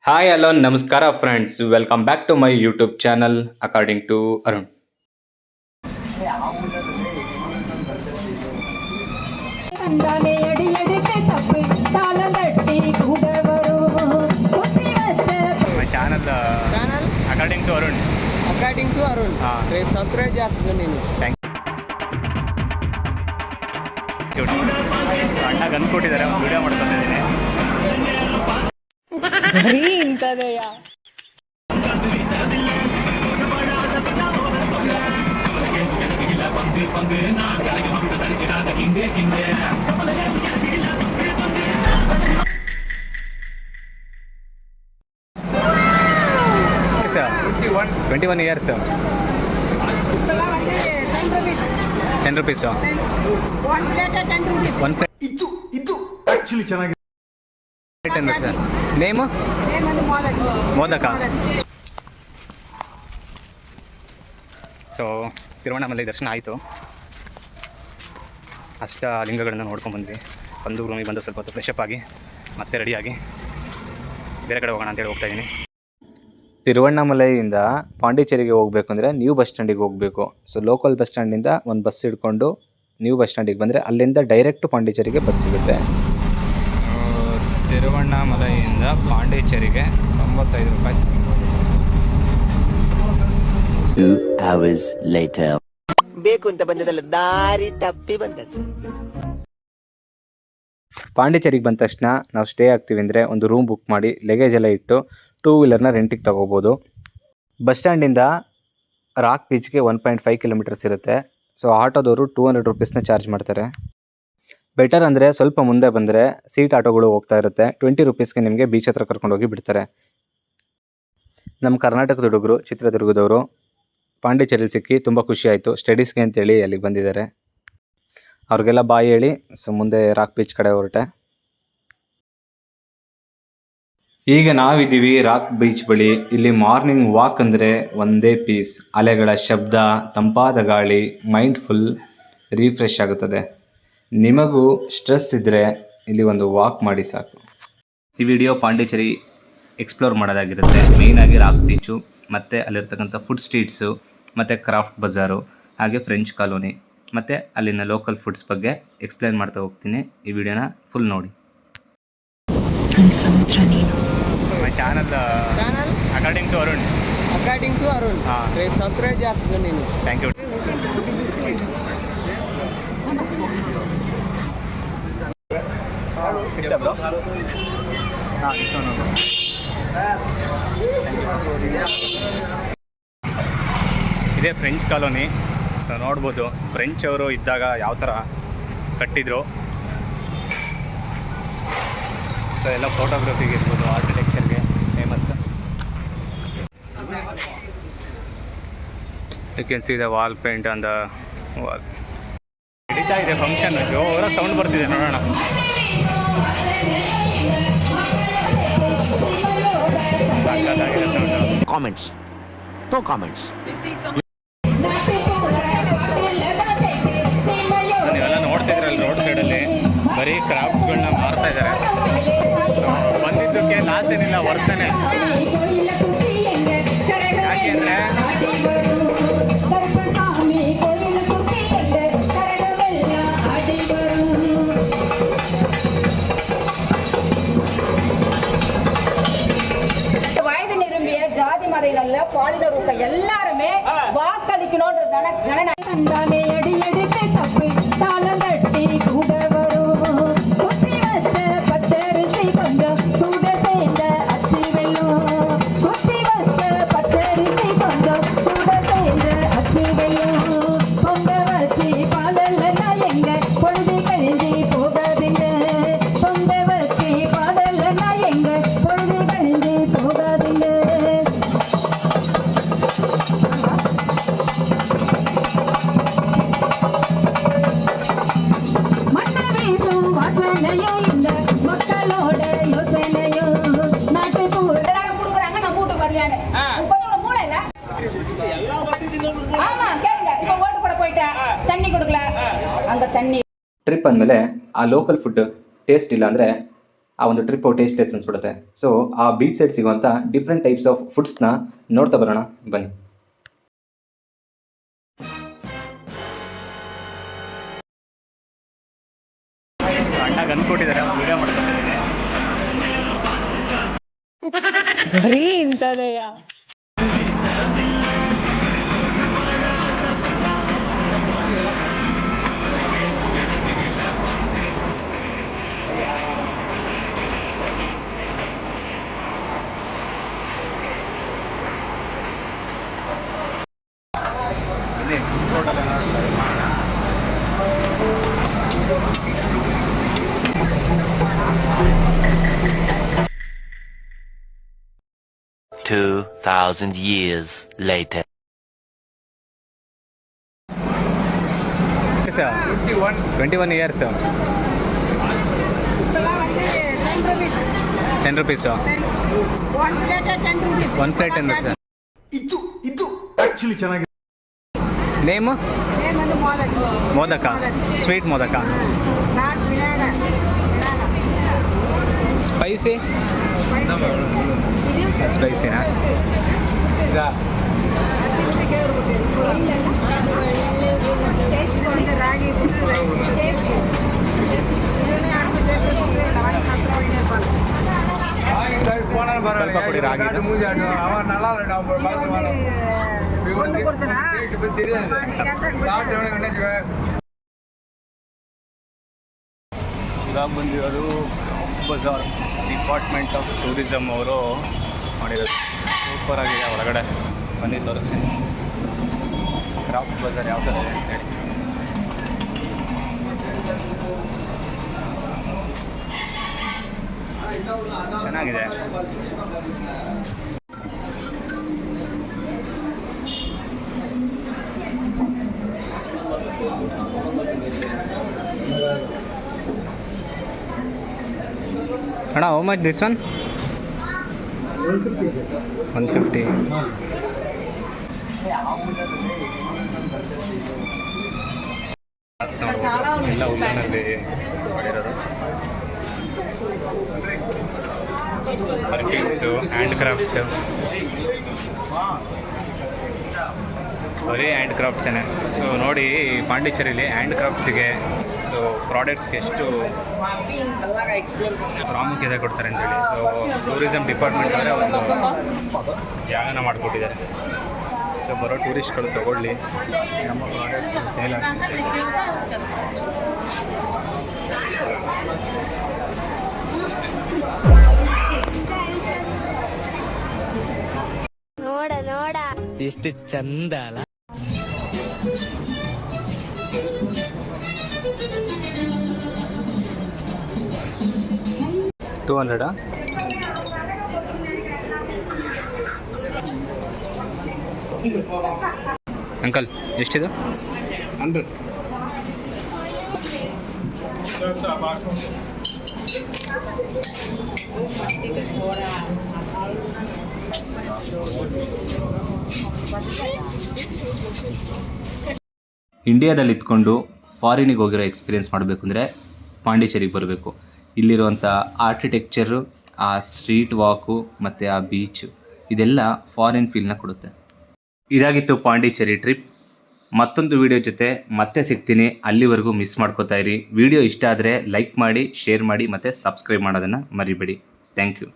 Hi, hello, namaskara, friends. Welcome back to my YouTube channel, according to Arun. ಅಂದಾನೆ ಅಡಿ ಎಡಿಕೆ ತಪ್ಪಿ ತಾಳದಟ್ಟಿ ಕೂಡವರು My channel, according to Arun. According to Arun. రేపు subscribe చేస్తున్నాను నేను. Thank you. ಅಣ್ಣ gun ಕೊಟ್ಟಿದ್ದಾರೆ, video ಮಾಡ್ತಾ ಇದ್ದೀನಿ. ಬರೀ ಇಂಥದೆಯಾ? Sir, 21 years, sir. 10 rupees, sir. One plate 10 rupees One plate. ಇದು ಆಕ್ಚುಲಿ ಚೆನ್ನಾಗಿದೆ. 10 rupees, sir. Name? ಒಂದು ಮೋದಕ. ಸೊ ತಿರುವಣ್ಣಾಮಲೈ ದರ್ಶನ ಆಯಿತು. ಅಷ್ಟ ಲಿಂಗಗಳನ್ನು ನೋಡ್ಕೊಂಡು ಬಂದ್ವಿ. ಬಂದು ರೂಮಿಗೆ ಬಂದು ಸ್ವಲ್ಪ ಹೊತ್ತು ಫ್ರೆಶಪ್ ಆಗಿ ಮತ್ತೆ ರೆಡಿಯಾಗಿ ಬೇರೆ ಕಡೆ ಹೋಗೋಣ ಅಂತೇಳಿ ಹೋಗ್ತಾ ಇದ್ದೀನಿ. ತಿರುವಣ್ಣಾಮಲೈಯಿಂದ ಪಾಂಡಿಚೇರಿಗೆ ಹೋಗಬೇಕು ಅಂದರೆ ನ್ಯೂ ಬಸ್ ಸ್ಟ್ಯಾಂಡಿಗೆ ಹೋಗಬೇಕು. ಸೊ ಲೋಕಲ್ ಬಸ್ ಸ್ಟ್ಯಾಂಡಿಂದ ಒಂದು ಬಸ್ ಹಿಡ್ಕೊಂಡು ನ್ಯೂ ಬಸ್ ಸ್ಟ್ಯಾಂಡಿಗೆ ಬಂದರೆ ಅಲ್ಲಿಂದ ಡೈರೆಕ್ಟ್ ಪಾಂಡಿಚೇರಿಗೆ ಬಸ್ ಸಿಗುತ್ತೆ. ತಿರುವಣ್ಣಾಮಲೈಯಿಂದ ಪಾಂಡಿಚೇರಿಗೆ 95 ರೂಪಾಯಿ. 2 hours later. ಬೇಕು ಅಂತ ಬಂದದಲ್ಲ, ದಾರಿ ತಪ್ಪಿ ಬಂದದ್ದು. ಪಾಂಡಿಚೇರಿಗೆ ಬಂದ ತಕ್ಷಣ ನಾವು ಸ್ಟೇ ಆಗ್ತೀವಿ ಅಂದರೆ ಒಂದು ರೂಮ್ ಬುಕ್ ಮಾಡಿ ಲಗೇಜ್ ಎಲ್ಲ ಇಟ್ಟು 2 ವೀಲರ್ನ ರೆಂಟಿಗೆ ತೊಗೋಬೋದು. ಬಸ್ ಸ್ಟ್ಯಾಂಡಿಂದ ರಾಕ್ ಬೀಚ್ಗೆ 1.5 ಕಿಲೋಮೀಟರ್ಸ್ ಇರುತ್ತೆ. ಸೊ ಆಟೋದವರು 200 ರೂಪೀಸ್ನ ಚಾರ್ಜ್ ಮಾಡ್ತಾರೆ. ಬೆಟರ್ ಅಂದರೆ ಸ್ವಲ್ಪ ಮುಂದೆ ಬಂದರೆ ಸೀಟ್ ಆಟೋಗಳು ಹೋಗ್ತಾ ಇರುತ್ತೆ. 20 ರೂಪೀಸ್ಗೆ ನಿಮಗೆ ಬೀಚ್ ಹತ್ರ ಕರ್ಕೊಂಡೋಗಿ ಬಿಡ್ತಾರೆ. ನಮ್ಮ ಕರ್ನಾಟಕದ ಹುಡುಗರು ಚಿತ್ರದುರ್ಗದವರು ಪಾಂಡಿಚೇರಿಯಲ್ಲಿ ಸಿಕ್ಕಿ ತುಂಬ ಖುಷಿ ಆಯಿತು. ಸ್ಟಡೀಸ್ಗೆ ಅಂತೇಳಿ ಅಲ್ಲಿಗೆ ಬಂದಿದ್ದಾರೆ. ಅವ್ರಿಗೆಲ್ಲ ಬಾಯಿ ಹೇಳಿ ಸೊ ಮುಂದೆ ರಾಕ್ ಬೀಚ್ ಕಡೆ ಹೊರಟೆ. ಈಗ ನಾವಿದ್ದೀವಿ ರಾಕ್ ಬೀಚ್ ಬಳಿ. ಇಲ್ಲಿ ಮಾರ್ನಿಂಗ್ ವಾಕ್ ಅಂದರೆ ಒಂದೇ ಪೀಸ್. ಅಲೆಗಳ ಶಬ್ದ, ತಂಪಾದ ಗಾಳಿ, ಮೈಂಡ್ ಫುಲ್ ರಿಫ್ರೆಶ್ ಆಗುತ್ತದೆ. ನಿಮಗೂ ಸ್ಟ್ರೆಸ್ ಇದ್ದರೆ ಇಲ್ಲಿ ಒಂದು ವಾಕ್ ಮಾಡಿ ಸಾಕು. ಈ ವಿಡಿಯೋ ಪಾಂಡಿಚೇರಿ ಎಕ್ಸ್ಪ್ಲೋರ್ ಮಾಡೋದಾಗಿರುತ್ತೆ. ಮೇಯ್ನಾಗಿ ರಾಕ್ ಬೀಚು ಮತ್ತು ಅಲ್ಲಿರ್ತಕ್ಕಂಥ ಫುಡ್ ಸ್ಟ್ರೀಟ್ಸು ಮತ್ತು ಕ್ರಾಫ್ಟ್ ಬಜಾರು, ಹಾಗೆ ಫ್ರೆಂಚ್ ಕಾಲೋನಿ ಮತ್ತು ಅಲ್ಲಿನ ಲೋಕಲ್ ಫುಡ್ಸ್ ಬಗ್ಗೆ ಎಕ್ಸ್ಪ್ಲೇನ್ ಮಾಡ್ತಾ ಹೋಗ್ತೀನಿ. ಈ ವಿಡಿಯೋನ ಫುಲ್ ನೋಡಿ. My channel according to Arun. According to Arun. రేపు సబ్స్క్రైబ్ చేస్తున్నాను నేను. Thank you. ಇದೇ ಫ್ರೆಂಚ್ ಕಾಲೋನಿ. ಸೊ ನೋಡ್ಬೋದು ಫ್ರೆಂಚ್ ಅವರು ಇದ್ದಾಗ ಯಾವ ಥರ ಕಟ್ಟಿದ್ರು. ಸೊ ಎಲ್ಲ ಫೋಟೋಗ್ರಫಿಗೆ ಇರ್ಬೋದು, ಆರ್ಕಿಟೆಕ್ಚರ್ಗೆ famous. You can see the wall paint on the wall. ನಡೀತಾ ಇದೆ ಫಂಕ್ಷನ್. ಜೋರ ಸೌಂಡ್ ಬರ್ತಿದೆ, ನೋಡೋಣ. ಸಾಕಾಗಿದೆ ಸೌಂಡ್. Comments. No comments. ನೀವೆಲ್ಲ ನೋಡ್ತಿದ್ರಲ್ಲ ರೋಡ್ ಸೈಡಲ್ಲಿ ಬರೀ ಕ್ರಾಫ್ಟ್ಸ್ಗಳನ್ನ ಮಾರ್ತಾ ಇದ್ದಾರೆ. ಬಂದಿದ್ದಕ್ಕೆ ಲಾಸ್ ಏನಿಲ್ಲ, ವರ್ತನೆ. ಯಾಕೆ ಅಂದರೆ வயது நிரம்பிய ஜாதி மதையினல்ல பாலினர் இருக்க எல்லாருமே வாக்களிக்கணும்ன்ற அந்தானே அடி எடுக்க தப்பி தாளந்தட்டி கூடவரு குத்தி வச்ச பச்சரிசி கொஞ்சம் கூட சேர்ந்த அச்சி வெல்லும். குத்தி வச்ச பச்சரிசி கொஞ்சம் கூட சேர்ந்த அச்சி வெல்லும். பொங்க வச்சு பாடலன்னா எங்க பொழுது கழிஞ்சி போகாதீங்க. பொங்க வச்சு பாடலன்னா எங்க பொழுது கழிஞ்சி போகாதீங்க. மண்ண வீசும் வாசனையோ இந்த மக்களோட யோசனையோ நாட்டு எல்லாரும் கொடுக்குறாங்க, நம்ம வீட்டுக்கு வரலையான்னு கொஞ்சம் மூளை இல்ல. ஆமா கேளுங்க. இப்ப ஓட்டு போட போயிட்டா தண்ணி கொடுக்கல, அந்த தண்ணி ಟ್ರಿಪ್ ಅಂದಮೇಲೆ ಆ ಲೋಕಲ್ ಫುಡ್ ಟೇಸ್ಟ್ ಇಲ್ಲ ಅಂದರೆ ಆ ಒಂದು ಟ್ರಿಪ್ಪು ಟೇಸ್ಟ್ಲೆಸ್ ಅನ್ಸ್ಬಿಡುತ್ತೆ. ಸೊ ಆ ಬೀಚ್ ಸೈಡ್ ಸಿಗುವಂಥ ಡಿಫ್ರೆಂಟ್ ಟೈಪ್ಸ್ ಆಫ್ ಫುಡ್ಸ್ನ ನೋಡ್ತಾ ಬರೋಣ ಬನ್ನಿ. ಅಣ್ಣ ಅಂದ್ಕೊಟ್ಟಿದ್ದಾರೆ ವಿಡಿಯೋ ಮಾಡ್ಕೊಂಡಿದ್ದೀನಿ. ಬರೀ ಇಂಥದೆಯ. ಇಲ್ಲಿ ರೋಡಲ್ಲಿ ಮಾಡೋಣ. 2,000 years later. 21 years. 10 rupees. One plate at 10 rupees. One plate 10 rupees. ಇದು ಆಕ್ಚುಲಿ ಚೆನ್ನಾಗಿದೆ. Name Name and Modak. Modak, sweet modak. Not Vinaga. Spicy ಸ್ಪೈಸಿನಾ? ಸ್ವಲ್ಪ ಕೊಡಿ ರಾಗಿ. ಇವಾಗ ಬಂದಿರೋದು ಬಜಾರ್, ಡಿಪಾರ್ಟ್ಮೆಂಟ್ ಆಫ್ ಟೂರಿಸಮ್ ಅವರು ಮಾಡಿರೋದು. ಸೂಪರ್ ಆಗಿದೆ ಒಳಗಡೆ, ಬನ್ನಿ ತೋರಿಸ್ತೀನಿ. ಕ್ರಾಫ್ಟ್ ಬಜಾರ್ ಯಾವ ಥರ ಇದೆ ಅಂತೇಳಿ. ಚೆನ್ನಾಗಿದೆ. ಅಣ್ಣ, ಹೌ ಮಚ್ ದಿಸ್ ಒನ್? 150. ಎಲ್ಲ ಉಲ್ಲನಲ್ಲಿ ಮಾಡಿರೋದು. ವರ್ಕಿಂಗ್ಸು, ಹ್ಯಾಂಡ್ ಕ್ರಾಫ್ಟ್ಸು, ಬರೀ ಹ್ಯಾಂಡ್ ಕ್ರಾಫ್ಟ್ಸೇ. ಸೊ ನೋಡಿ, ಪಾಂಡಿಚೇರಿಲಿ ಹ್ಯಾಂಡ್ ಕ್ರಾಫ್ಟ್ಸಿಗೆ, ಸೊ ಪ್ರಾಡಕ್ಟ್ಸ್ಗೆ ಎಷ್ಟು ಪ್ರಾಮುಖ್ಯತೆ ಕೊಡ್ತಾರೆ ಅಂತೇಳಿ. ಸೊ ಟೂರಿಸಮ್ ಡಿಪಾರ್ಟ್ಮೆಂಟ್ ಅವರೇ ಒಂದು ಜಾಗನ ಮಾಡಿಕೊಟ್ಟಿದ್ದಾರೆ. ಸೊ ಬರೋ ಟೂರಿಸ್ಟ್ಗಳು ತೊಗೊಳ್ಳಿ, ನಮ್ಮ ಪ್ರಾಡಕ್ಟ್ ಸೇಲ್ ಆಗ್ತದೆ. ನೋಡ ನೋಡ ಎಷ್ಟು ಚಂದ ಅಲ್ಲ. $200. ಅಂಕಲ್ ಎಷ್ಟಿದು? 100. ಇಂಡಿಯಾದಲ್ಲಿ ಇದ್ಕೊಂಡು ಫಾರಿನಿಗೆ ಹೋಗಿರೋ ಎಕ್ಸ್ಪೀರಿಯೆನ್ಸ್ ಮಾಡಬೇಕು ಅಂದರೆ ಪಾಂಡಿಚೇರಿಗೆ ಬರಬೇಕು. ಇಲ್ಲಿರುವಂಥ ಆರ್ಕಿಟೆಕ್ಚರು, ಆ ಸ್ಟ್ರೀಟ್ ವಾಕು ಮತ್ತು ಆ ಬೀಚು, ಇದೆಲ್ಲ ಫಾರಿನ್ ಫೀಲ್ನ ಕೊಡುತ್ತೆ. ಇದಾಗಿತ್ತು ಪಾಂಡಿಚೇರಿ ಟ್ರಿಪ್. ಮತ್ತೊಂದು ವಿಡಿಯೋ ಜೊತೆ ಮತ್ತೆ ಸಿಗ್ತೀನಿ. ಅಲ್ಲಿವರೆಗೂ ಮಿಸ್ ಮಾಡ್ಕೋತಾ ಇರಿ. ವಿಡಿಯೋ ಇಷ್ಟ ಆದರೆ ಲೈಕ್ ಮಾಡಿ, ಶೇರ್ ಮಾಡಿ ಮತ್ತು ಸಬ್ಸ್ಕ್ರೈಬ್ ಮಾಡೋದನ್ನು ಮರಿಬೇಡಿ. Thank you.